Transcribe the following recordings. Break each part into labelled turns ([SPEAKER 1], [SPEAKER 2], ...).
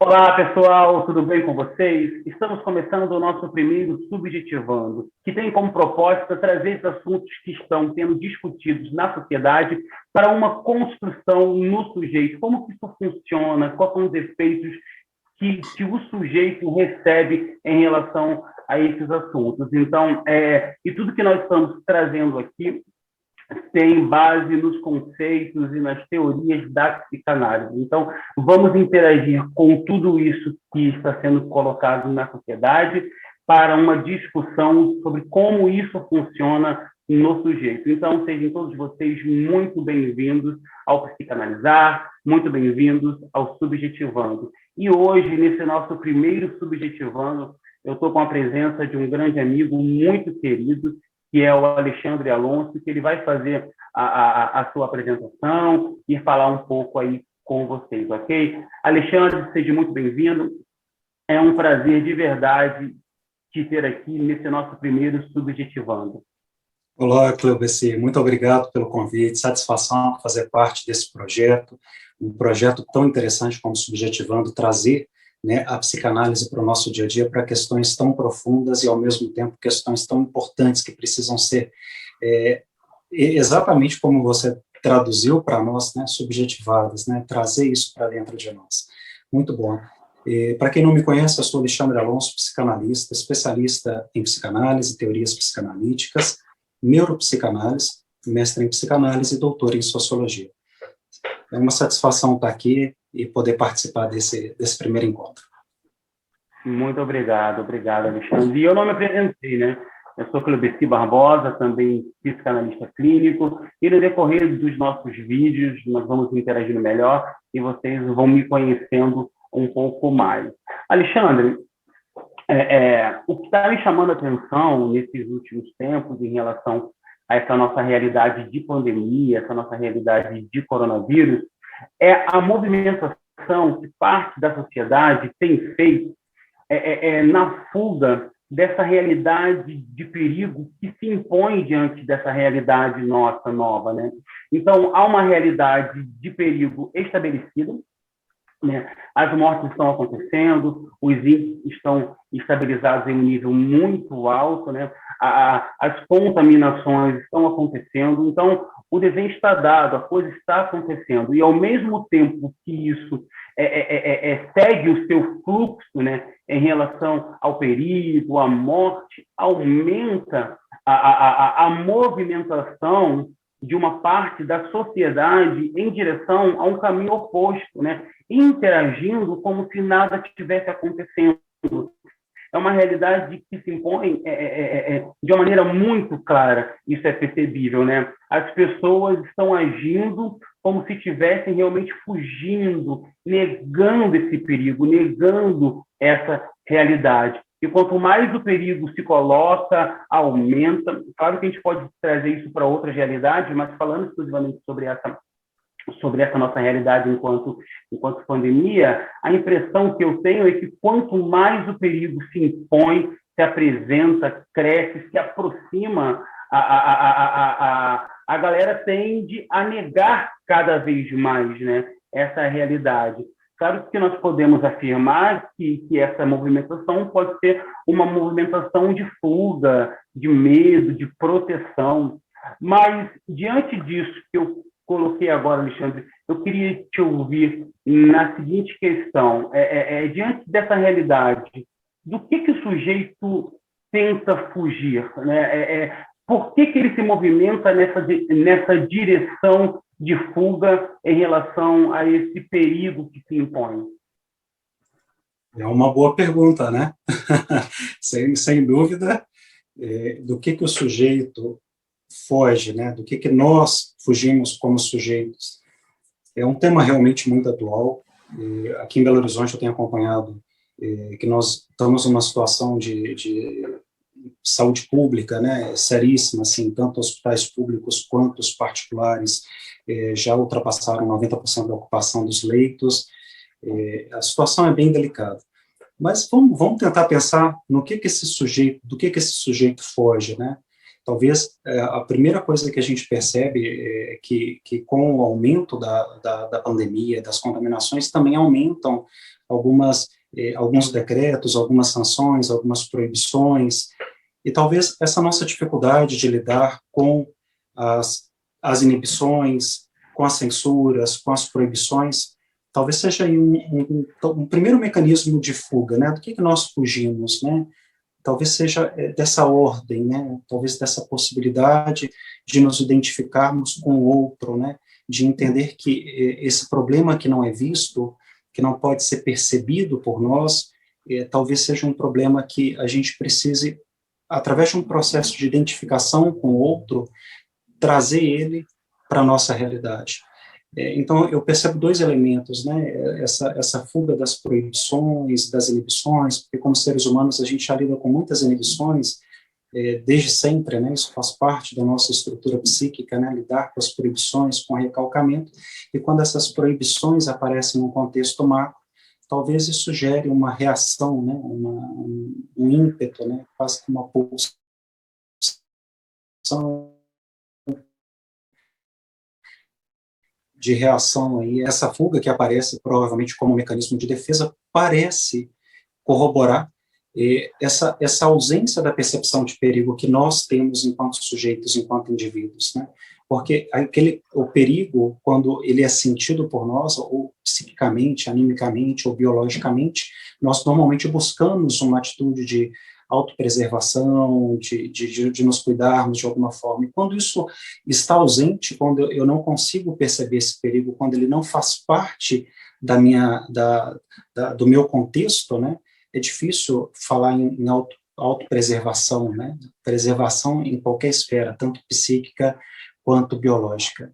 [SPEAKER 1] Olá, pessoal, tudo bem com vocês? Estamos começando o nosso primeiro Subjetivando, que tem como proposta trazer esses assuntos que estão sendo discutidos na sociedade para uma construção no sujeito. Como que isso funciona? Quais são os efeitos que o sujeito recebe em relação a esses assuntos? Então, e tudo que nós estamos trazendo aqui tem base nos conceitos e nas teorias da psicanálise. Então, vamos interagir com tudo isso que está sendo colocado na sociedade para uma discussão sobre como isso funciona no sujeito. Então, sejam todos vocês muito bem-vindos ao Psicanalizar, muito bem-vindos ao Subjetivando. E hoje, nesse nosso primeiro Subjetivando, eu estou com a presença de um grande amigo muito querido, que é o Alexandre Alonso, que ele vai fazer a sua apresentação e falar um pouco aí com vocês, ok? Alexandre, seja muito bem-vindo. É um prazer de verdade te ter aqui nesse nosso primeiro Subjetivando.
[SPEAKER 2] Olá, Cleobeci, muito obrigado pelo convite, satisfação fazer parte desse projeto, um projeto tão interessante como Subjetivando, trazer, né, a psicanálise para o nosso dia a dia, para questões tão profundas e, ao mesmo tempo, questões tão importantes que precisam ser, exatamente como você traduziu para nós, né, subjetivadas, né, trazer isso para dentro de nós. Muito bom. Para quem não me conhece, eu sou Alexandre Alonso, psicanalista, especialista em psicanálise, teorias psicanalíticas, neuropsicanálise, mestre em psicanálise e doutor em sociologia. É uma satisfação estar aqui e poder participar desse primeiro encontro.
[SPEAKER 1] Muito obrigado, Alexandre. E eu não me apresentei, né? Eu sou Cleobeci Barbosa, também psicanalista clínico, e no decorrer dos nossos vídeos nós vamos interagindo melhor e vocês vão me conhecendo um pouco mais. Alexandre, o que está me chamando a atenção nesses últimos tempos em relação a essa nossa realidade de pandemia, essa nossa realidade de coronavírus, é a movimentação que parte da sociedade tem feito na fuga dessa realidade de perigo que se impõe diante dessa realidade nossa nova, né? Então, há uma realidade de perigo estabelecida, né? As mortes estão acontecendo, os índices estão estabilizados em um nível muito alto, né? As contaminações estão acontecendo, então o desenho está dado, a coisa está acontecendo, e ao mesmo tempo que isso segue o seu fluxo, né, em relação ao perigo, à morte, aumenta a movimentação de uma parte da sociedade em direção a um caminho oposto, né, interagindo como se nada estivesse acontecendo. É uma realidade que se impõe de uma maneira muito clara, isso é percebível, né? As pessoas estão agindo como se estivessem realmente fugindo, negando esse perigo, negando essa realidade. E quanto mais o perigo se coloca, aumenta. Claro que a gente pode trazer isso para outras realidades, mas falando exclusivamente sobre essa nossa realidade enquanto pandemia, a impressão que eu tenho é que quanto mais o perigo se impõe, se apresenta, cresce, se aproxima, a galera tende a negar cada vez mais, né, essa realidade. Claro que nós podemos afirmar que essa movimentação pode ser uma movimentação de fuga, de medo, de proteção, mas diante disso que eu coloquei agora, Alexandre, eu queria te ouvir na seguinte questão, diante dessa realidade, do que o sujeito tenta fugir, né? Por que ele se movimenta nessa direção de fuga em relação a esse perigo que se impõe?
[SPEAKER 2] É uma boa pergunta, né? sem dúvida, do que o sujeito foge, né? Do que nós fugimos como sujeitos. É um tema realmente muito atual. Aqui em Belo Horizonte eu tenho acompanhado que nós estamos numa situação de saúde pública, né, seríssima, assim, tanto hospitais públicos quanto os particulares já ultrapassaram 90% da ocupação dos leitos. A situação é bem delicada. Mas vamos tentar pensar no do que esse sujeito foge, né? Talvez a primeira coisa que a gente percebe é que com o aumento da pandemia, das contaminações, também aumentam alguns decretos, algumas sanções, algumas proibições, e talvez essa nossa dificuldade de lidar com as inibições, com as censuras, com as proibições, talvez seja aí um primeiro mecanismo de fuga, né? Do que nós fugimos, né? Talvez seja dessa ordem, né? Talvez dessa possibilidade de nos identificarmos com o outro, né? De entender que esse problema que não é visto, que não pode ser percebido por nós, talvez seja um problema que a gente precise, através de um processo de identificação com o outro, trazer ele para a nossa realidade. Então, eu percebo dois elementos, né? Essa fuga das proibições, das inibições, porque como seres humanos a gente já lida com muitas inibições, desde sempre, né? Isso faz parte da nossa estrutura psíquica, né? Lidar com as proibições, com o recalcamento, e quando essas proibições aparecem num contexto macro, talvez isso gere uma reação, né? Um ímpeto, né? Quase que uma pulsão de reação aí. Essa fuga que aparece provavelmente como um mecanismo de defesa parece corroborar essa ausência da percepção de perigo que nós temos enquanto sujeitos, enquanto indivíduos, né? Porque o perigo, quando ele é sentido por nós, ou psiquicamente, animicamente, ou biologicamente, nós normalmente buscamos uma atitude de autopreservação, de nos cuidarmos de alguma forma. E quando isso está ausente, quando eu não consigo perceber esse perigo, quando ele não faz parte do meu contexto, né, é difícil falar em autopreservação, né, preservação em qualquer esfera, tanto psíquica quanto biológica.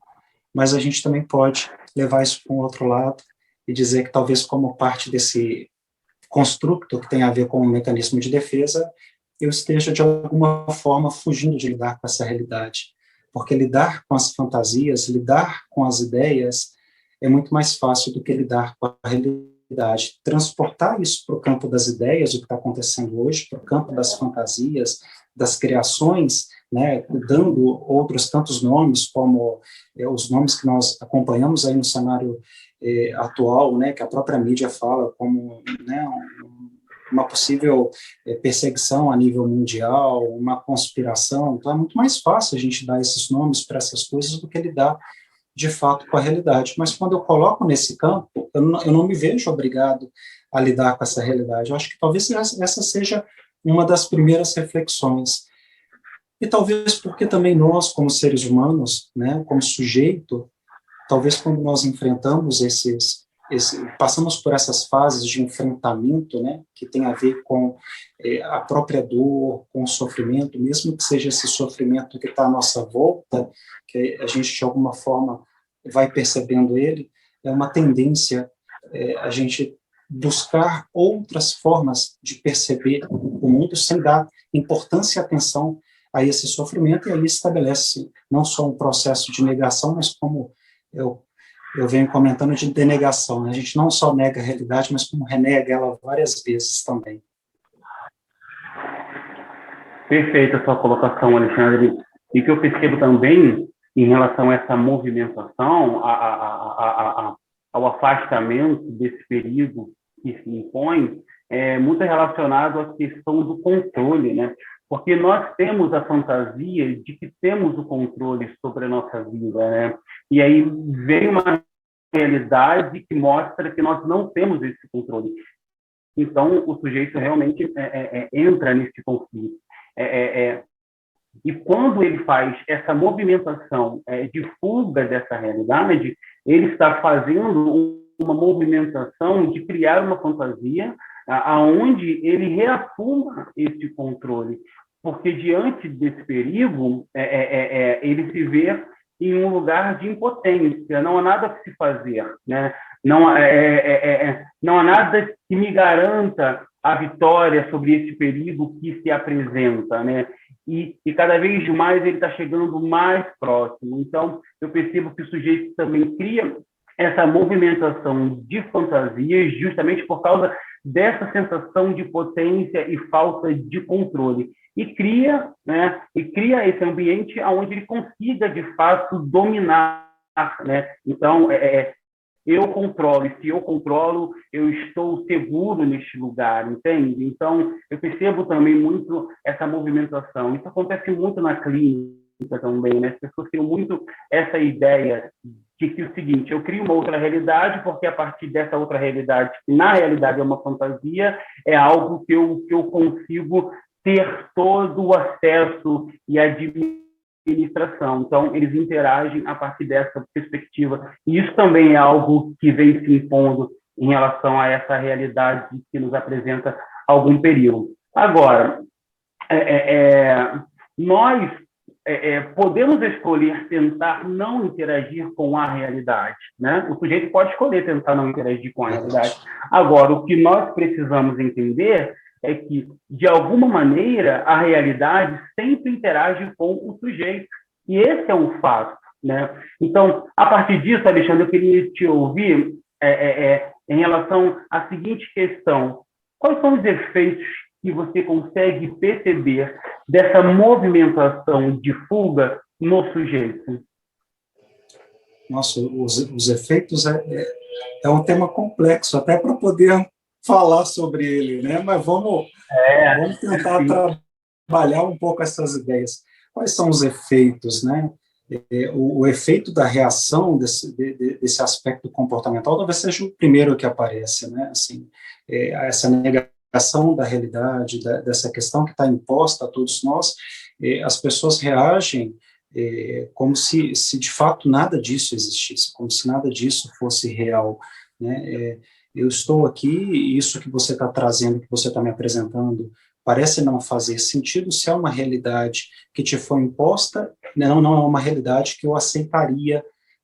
[SPEAKER 2] Mas a gente também pode levar isso para um outro lado e dizer que talvez como parte desse construto que tem a ver com o mecanismo de defesa, eu esteja de alguma forma fugindo de lidar com essa realidade. Porque lidar com as fantasias, lidar com as ideias, é muito mais fácil do que lidar com a realidade. Transportar isso para o campo das ideias, o que está acontecendo hoje, para o campo das fantasias, das criações, né, dando outros tantos nomes, como os nomes que nós acompanhamos aí no cenário atual, né, que a própria mídia fala como, né, uma possível perseguição a nível mundial, uma conspiração. Então é muito mais fácil a gente dar esses nomes para essas coisas do que lidar de fato com a realidade. Mas quando eu coloco nesse campo, eu não me vejo obrigado a lidar com essa realidade. Eu acho que talvez essa seja uma das primeiras reflexões. E talvez porque também nós, como seres humanos, né, como sujeito, talvez quando nós enfrentamos passamos por essas fases de enfrentamento, né, que tem a ver com a própria dor, com o sofrimento, mesmo que seja esse sofrimento que está à nossa volta, que a gente de alguma forma vai percebendo ele, é uma tendência a gente buscar outras formas de perceber o mundo sem dar importância e atenção a esse sofrimento, e aí estabelece não só um processo de negação, mas como eu venho comentando, de denegação, né? A gente não só nega a realidade, mas como renega ela várias vezes também.
[SPEAKER 1] Perfeita a sua colocação, Alexandre. E que eu percebo também, em relação a essa movimentação, ao afastamento desse perigo que se impõe, é muito relacionado à questão do controle, né? Porque nós temos a fantasia de que temos o controle sobre a nossa vida, né? E aí vem uma realidade que mostra que nós não temos esse controle. Então, o sujeito realmente entra nesse conflito. E quando ele faz essa movimentação de fuga dessa realidade, ele está fazendo uma movimentação de criar uma fantasia aonde ele reafirma esse controle, porque diante desse perigo, ele se vê em um lugar de impotência, não há nada que se fazer, né? Não há nada que me garanta a vitória sobre esse perigo que se apresenta, né? E cada vez mais ele está chegando mais próximo. Então, eu percebo que o sujeito também cria essa movimentação de fantasias justamente por causa dessa sensação de potência e falta de controle. E cria esse ambiente onde ele consiga, de fato, dominar, né? Então, eu controlo, e se eu controlo, eu estou seguro neste lugar, entende? Então, eu percebo também muito essa movimentação. Isso acontece muito na clínica também, né? As pessoas têm muito essa ideia de que o seguinte, eu crio uma outra realidade, porque a partir dessa outra realidade, que na realidade é uma fantasia, é algo que eu consigo ter todo o acesso e administração. Então, eles interagem a partir dessa perspectiva. E isso também é algo que vem se impondo em relação a essa realidade que nos apresenta algum período. Agora, nós podemos escolher tentar não interagir com a realidade, né? O sujeito pode escolher tentar não interagir com a realidade. Agora, o que nós precisamos entender é que, de alguma maneira, a realidade sempre interage com o sujeito. E esse é um fato, né? Então, a partir disso, Alexandre, eu queria te ouvir em relação à seguinte questão. Quais são os efeitos que você consegue perceber dessa movimentação de fuga no sujeito?
[SPEAKER 2] Nossa, os efeitos é um tema complexo, até para poder falar sobre ele, né? Mas vamos tentar trabalhar um pouco essas ideias. Quais são os efeitos, né? O efeito da reação desse aspecto comportamental talvez seja o primeiro que aparece, né? Assim, essa negação da realidade, dessa questão que está imposta a todos nós, as pessoas reagem como se de fato nada disso existisse, como se nada disso fosse real, né? Eu estou aqui, e isso que você está trazendo, que você está me apresentando, parece não fazer sentido se é uma realidade que te foi imposta, não é uma realidade que eu aceitaria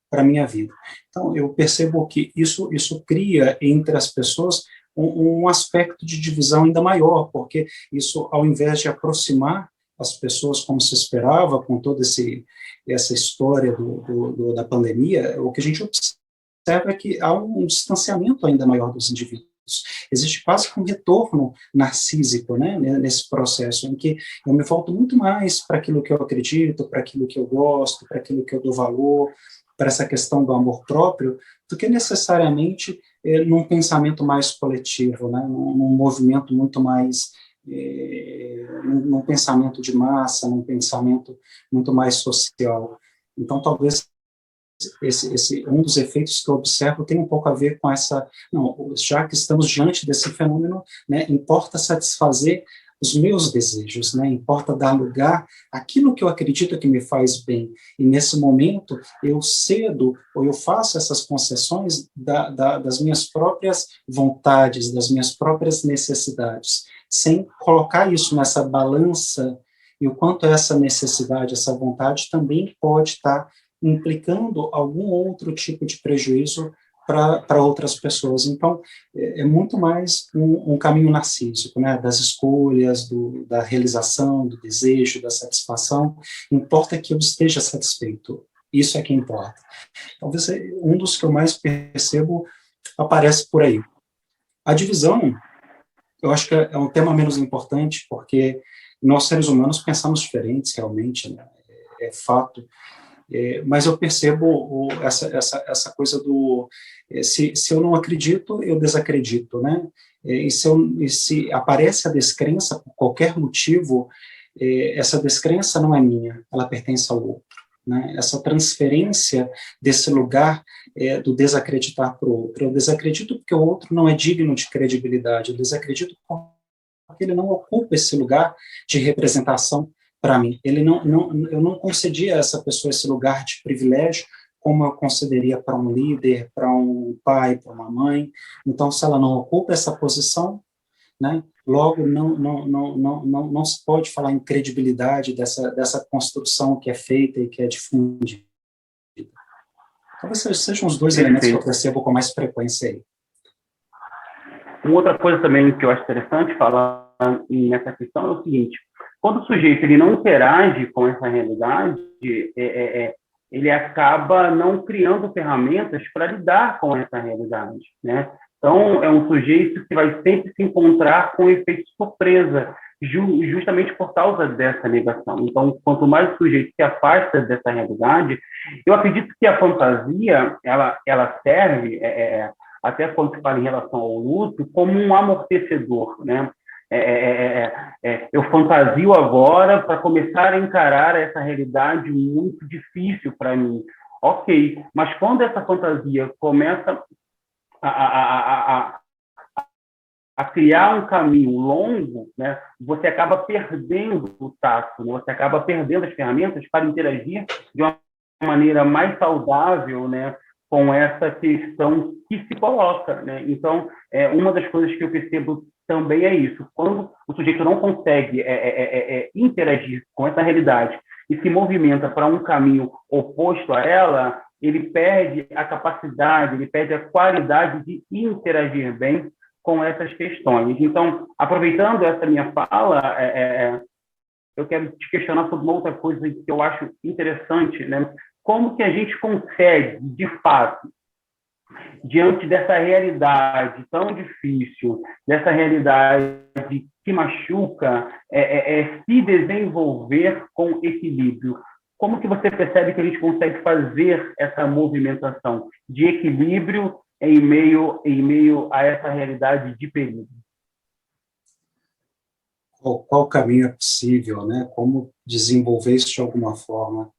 [SPEAKER 2] para a minha vida. Então, eu percebo que isso cria entre as pessoas um aspecto de divisão ainda maior, porque isso, ao invés de aproximar as pessoas como se esperava, com toda essa história da pandemia, o que a gente observa é que há um distanciamento ainda maior dos indivíduos. Existe quase que um retorno narcísico, né, nesse processo, em que eu me volto muito mais para aquilo que eu acredito, para aquilo que eu gosto, para aquilo que eu dou valor, para essa questão do amor próprio, do que necessariamente num pensamento mais coletivo, né, num movimento muito mais, num pensamento de massa, num pensamento muito mais social. Então, talvez um dos efeitos que eu observo tem um pouco a ver com não, já que estamos diante desse fenômeno, né, importa satisfazer os meus desejos, né, importa dar lugar àquilo que eu acredito que me faz bem, e nesse momento eu cedo, ou eu faço essas concessões das minhas próprias vontades, das minhas próprias necessidades, sem colocar isso nessa balança, e o quanto essa necessidade, essa vontade também pode estar implicando algum outro tipo de prejuízo para outras pessoas. Então, é muito mais um caminho narcísico, né, das escolhas, da realização, do desejo, da satisfação. Importa que eu esteja satisfeito. Isso é que importa. Talvez um dos que eu mais percebo aparece por aí. A divisão, eu acho que é um tema menos importante, porque nós, seres humanos, pensamos diferentes, realmente, né? É fato. Mas eu percebo essa coisa se eu não acredito, eu desacredito, né? E se aparece a descrença por qualquer motivo, essa descrença não é minha, ela pertence ao outro, né? Essa transferência desse lugar do desacreditar para o outro. Eu desacredito porque o outro não é digno de credibilidade, eu desacredito porque ele não ocupa esse lugar de representação para mim. Eu não concedia a essa pessoa esse lugar de privilégio como eu concederia para um líder, para um pai, para uma mãe. Então, se ela não ocupa essa posição, né, logo não se pode falar em credibilidade dessa construção que é feita e que é difundida. Talvez sejam os dois elementos que eu percebo com mais frequência aí.
[SPEAKER 1] Uma outra coisa também que eu acho interessante falar nessa questão é o seguinte: quando o sujeito ele não interage com essa realidade, ele acaba não criando ferramentas para lidar com essa realidade, né? Então, é um sujeito que vai sempre se encontrar com efeito de surpresa, justamente por causa dessa negação. Então, quanto mais o sujeito se afasta dessa realidade, eu acredito que a fantasia, ela serve, até quando se fala em relação ao luto, como um amortecedor, né? Eu fantasio agora para começar a encarar essa realidade muito difícil para mim. Ok, mas quando essa fantasia começa a, a, a, a criar um caminho longo, né, você acaba perdendo o tato, né, você acaba perdendo as ferramentas para interagir de uma maneira mais saudável, né, com essa questão que se coloca, né? Então, uma das coisas que eu percebo também é isso. Quando o sujeito não consegue interagir com essa realidade e se movimenta para um caminho oposto a ela, ele perde a capacidade, ele perde a qualidade de interagir bem com essas questões. Então, aproveitando essa minha fala, eu quero te questionar sobre uma outra coisa que eu acho interessante, né? Como que a gente consegue, de fato, diante dessa realidade tão difícil, dessa realidade que machuca, se desenvolver com equilíbrio? Como que você percebe que a gente consegue fazer essa movimentação de equilíbrio em meio a essa realidade de perigo?
[SPEAKER 2] Qual caminho é possível, né? Como desenvolver isso de alguma forma?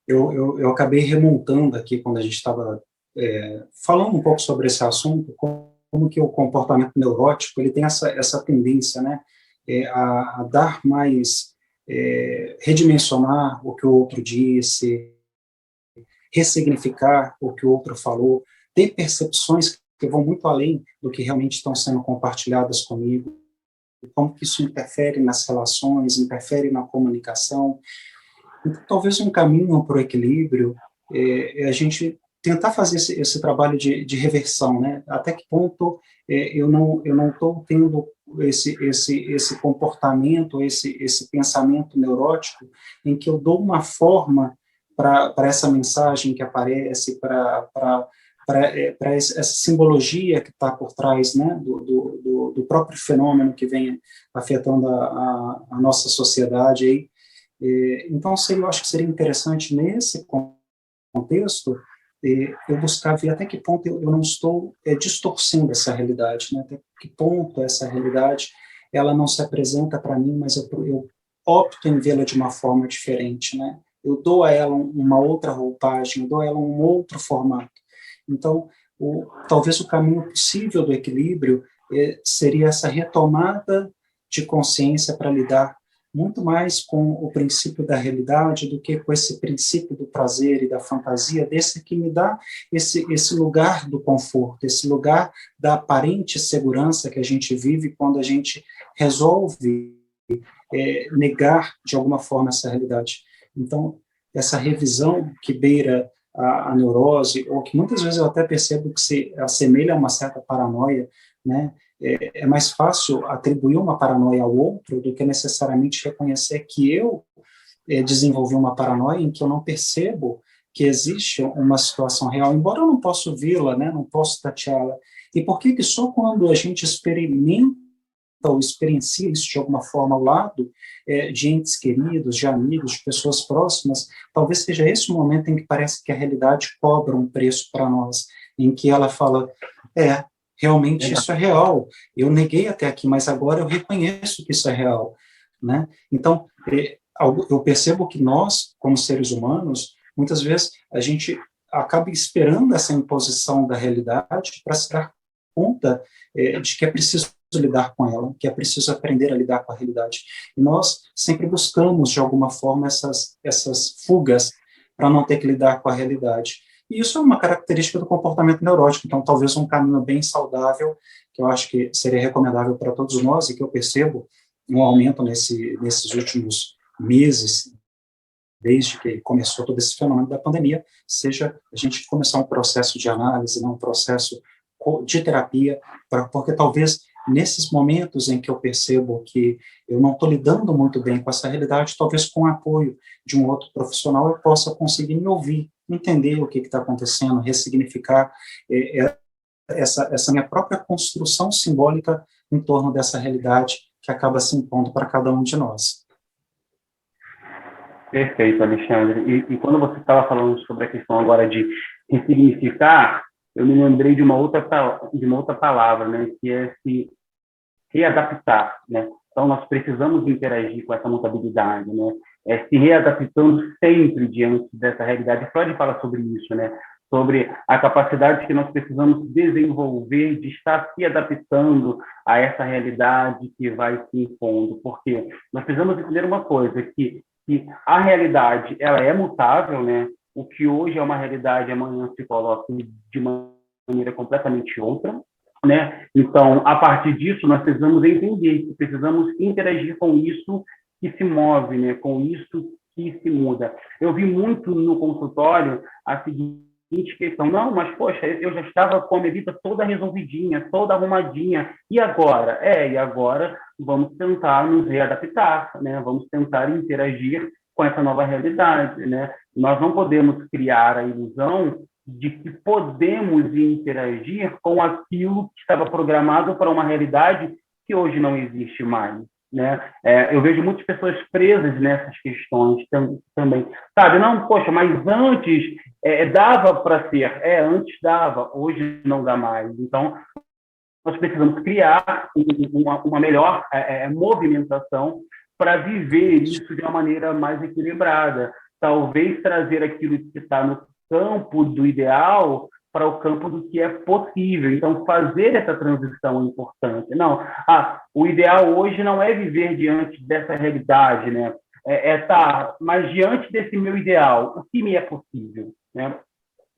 [SPEAKER 2] Eu acabei remontando aqui, quando a gente estava falando um pouco sobre esse assunto, como que o comportamento neurótico ele tem essa tendência, né, a dar mais, redimensionar o que o outro disse, ressignificar o que o outro falou, ter percepções que vão muito além do que realmente estão sendo compartilhadas comigo, como que isso interfere nas relações, interfere na comunicação. Então, talvez um caminho para o equilíbrio é a gente tentar fazer esse trabalho de reversão, né? Até que ponto eu não estou tendo esse comportamento, esse pensamento neurótico em que eu dou uma forma para essa mensagem que aparece, para essa simbologia que está por trás, né, do próprio fenômeno que vem afetando a nossa sociedade aí. Então, eu acho que seria interessante, nesse contexto, eu buscar ver até que ponto eu não estou distorcendo essa realidade, né? Até que ponto essa realidade ela não se apresenta para mim, mas eu opto em vê-la de uma forma diferente, né? Eu dou a ela uma outra roupagem, eu dou a ela um outro formato. Então, talvez o caminho possível do equilíbrio seria essa retomada de consciência para lidar muito mais com o princípio da realidade do que com esse princípio do prazer e da fantasia, desse que me dá esse lugar do conforto, esse lugar da aparente segurança que a gente vive quando a gente resolve negar, de alguma forma, essa realidade. Então, essa revisão que beira a neurose, ou que muitas vezes eu até percebo que se assemelha a uma certa paranoia, né? É mais fácil atribuir uma paranoia ao outro do que necessariamente reconhecer que eu desenvolvi uma paranoia em que eu não percebo que existe uma situação real, embora eu não possa vê-la, né, não posso tateá-la. E por que só quando a gente experimenta ou experiencia isso de alguma forma ao lado de entes queridos, de amigos, de pessoas próximas, talvez seja esse o momento em que parece que a realidade cobra um preço para nós, em que ela fala, realmente isso é real, eu neguei até aqui, mas agora eu reconheço que isso é real, né? Então, eu percebo que nós, como seres humanos, muitas vezes a gente acaba esperando essa imposição da realidade para se dar conta de que é preciso lidar com ela, que é preciso aprender a lidar com a realidade. E nós sempre buscamos, de alguma forma, essas fugas para não ter que lidar com a realidade. E isso é uma característica do comportamento neurótico, então talvez um caminho bem saudável, que eu acho que seria recomendável para todos nós, e que eu percebo um aumento nesses últimos meses, desde que começou todo esse fenômeno da pandemia, seja a gente começar um processo de análise, um processo de terapia, porque talvez nesses momentos em que eu percebo que eu não estou lidando muito bem com essa realidade, talvez com o apoio de um outro profissional eu possa conseguir me ouvir, entender o que está acontecendo, ressignificar essa minha própria construção simbólica em torno dessa realidade que acaba se impondo para cada um de nós.
[SPEAKER 1] Perfeito, Alexandre. E quando você estava falando sobre a questão agora de ressignificar, eu me lembrei de uma outra palavra, né, que é se readaptar, né? Então, nós precisamos interagir com essa mutabilidade, né? Se readaptando sempre diante dessa realidade. Freud fala sobre isso, né? Sobre a capacidade que nós precisamos desenvolver de estar se adaptando a essa realidade que vai se impondo. Porque nós precisamos entender uma coisa, que a realidade ela é mutável, né? O que hoje é uma realidade, amanhã se coloca de maneira completamente outra, né? Então, a partir disso, nós precisamos entender que precisamos interagir com isso que se move, né? Com isso que se muda. Eu vi muito no consultório a seguinte questão: não, mas, poxa, eu já estava com a minha vida toda resolvidinha, toda arrumadinha, e agora? E agora vamos tentar nos readaptar, né? Vamos tentar interagir com essa nova realidade, né? Nós não podemos criar a ilusão de que podemos interagir com aquilo que estava programado para uma realidade que hoje não existe mais, né? Eu vejo muitas pessoas presas nessas questões também, sabe? Não, poxa, mas antes dava para ser, antes dava, hoje não dá mais. Então, nós precisamos criar uma melhor movimentação para viver isso de uma maneira mais equilibrada. Talvez trazer aquilo que está no campo do ideal para o campo do que é possível. Então, fazer essa transição é importante. Não, o ideal hoje não é viver diante dessa realidade, né? Mas diante desse meu ideal, o que me é possível, né?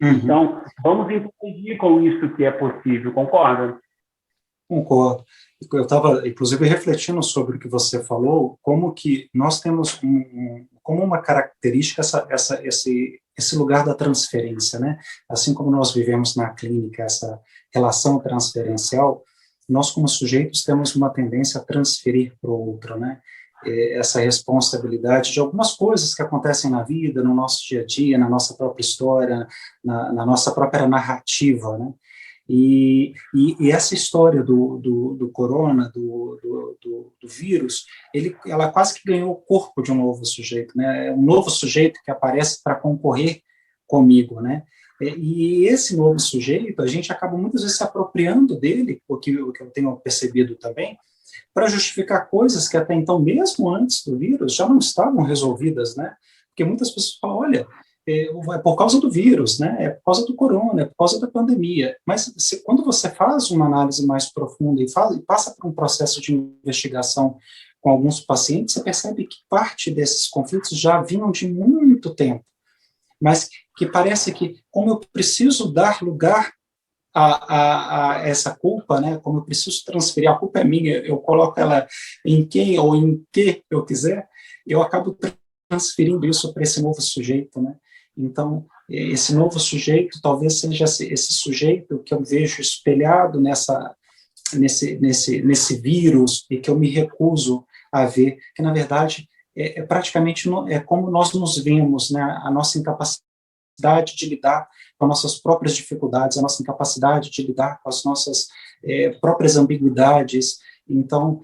[SPEAKER 2] Uhum.
[SPEAKER 1] Então, vamos interagir com isso que é possível, concorda?
[SPEAKER 2] Concordo. Eu estava, inclusive, refletindo sobre o que você falou, como que nós temos como uma característica esse lugar da transferência, né? Assim como nós vivemos na clínica essa relação transferencial, nós como sujeitos temos uma tendência a transferir para o outro, né? Essa responsabilidade de algumas coisas que acontecem na vida, no nosso dia a dia, na nossa própria história, na nossa própria narrativa, né? E essa história do corona, do vírus, ela quase que ganhou o corpo de um novo sujeito, né? Um novo sujeito que aparece para concorrer comigo, né? E esse novo sujeito, a gente acaba muitas vezes se apropriando dele, o que eu tenho percebido também, para justificar coisas que até então, mesmo antes do vírus, já não estavam resolvidas, né? Porque muitas pessoas falam, olha, é por causa do vírus, né? É por causa do corona, é por causa da pandemia. Mas quando você faz uma análise mais profunda e passa por um processo de investigação com alguns pacientes, você percebe que parte desses conflitos já vinham de muito tempo, mas que parece que, como eu preciso dar lugar a essa culpa, né? Como eu preciso transferir, a culpa é minha, eu coloco ela em quem ou em que eu quiser, eu acabo transferindo isso para esse novo sujeito, né? Então, esse novo sujeito talvez seja esse sujeito que eu vejo espelhado nesse vírus e que eu me recuso a ver, que na verdade praticamente como nós nos vemos, né? A nossa incapacidade de lidar com as nossas próprias dificuldades, a nossa incapacidade de lidar com as nossas próprias ambiguidades. Então,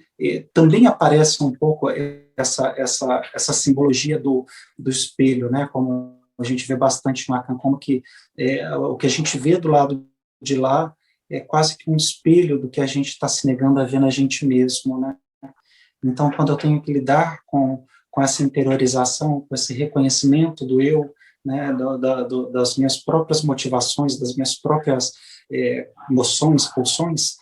[SPEAKER 2] também aparece um pouco essa simbologia do espelho, né? Como a gente vê bastante no Lacan, como que o que a gente vê do lado de lá é quase que um espelho do que a gente está se negando a ver na gente mesmo, né? Então, quando eu tenho que lidar com essa interiorização, com esse reconhecimento do eu, né, das minhas próprias motivações, das minhas próprias emoções, pulsões,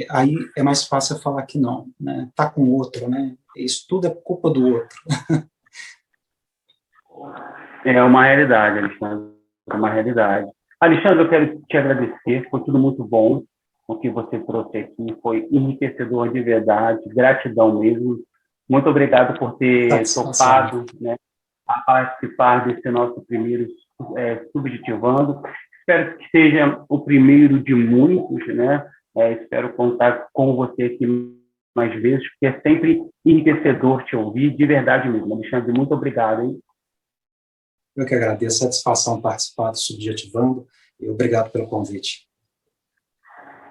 [SPEAKER 2] aí é mais fácil falar que não, né? Tá com o outro, né? Isso tudo é culpa do outro.
[SPEAKER 1] É uma realidade, Alexandre, é uma realidade. Alexandre, eu quero te agradecer, foi tudo muito bom. O que você trouxe aqui foi enriquecedor de verdade, gratidão mesmo. Muito obrigado por ter topado, né, a participar desse nosso primeiro Subjetivando. Espero que seja o primeiro de muitos, né? Espero contar com você aqui mais vezes, porque é sempre enriquecedor te ouvir, de verdade mesmo. Alexandre, muito obrigado, hein?
[SPEAKER 2] Eu que agradeço, satisfação participar do Subjetivando, e obrigado pelo convite.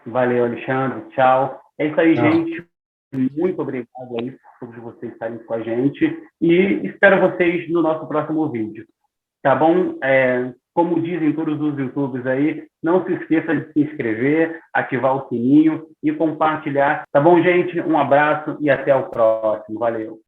[SPEAKER 1] Valeu, Alexandre. Tchau. É isso aí, gente. Muito obrigado aí por todos vocês estarem com a gente e espero vocês no nosso próximo vídeo. Tá bom? Como dizem todos os YouTubers aí, não se esqueça de se inscrever, ativar o sininho e compartilhar. Tá bom, gente? Um abraço e até o próximo. Valeu!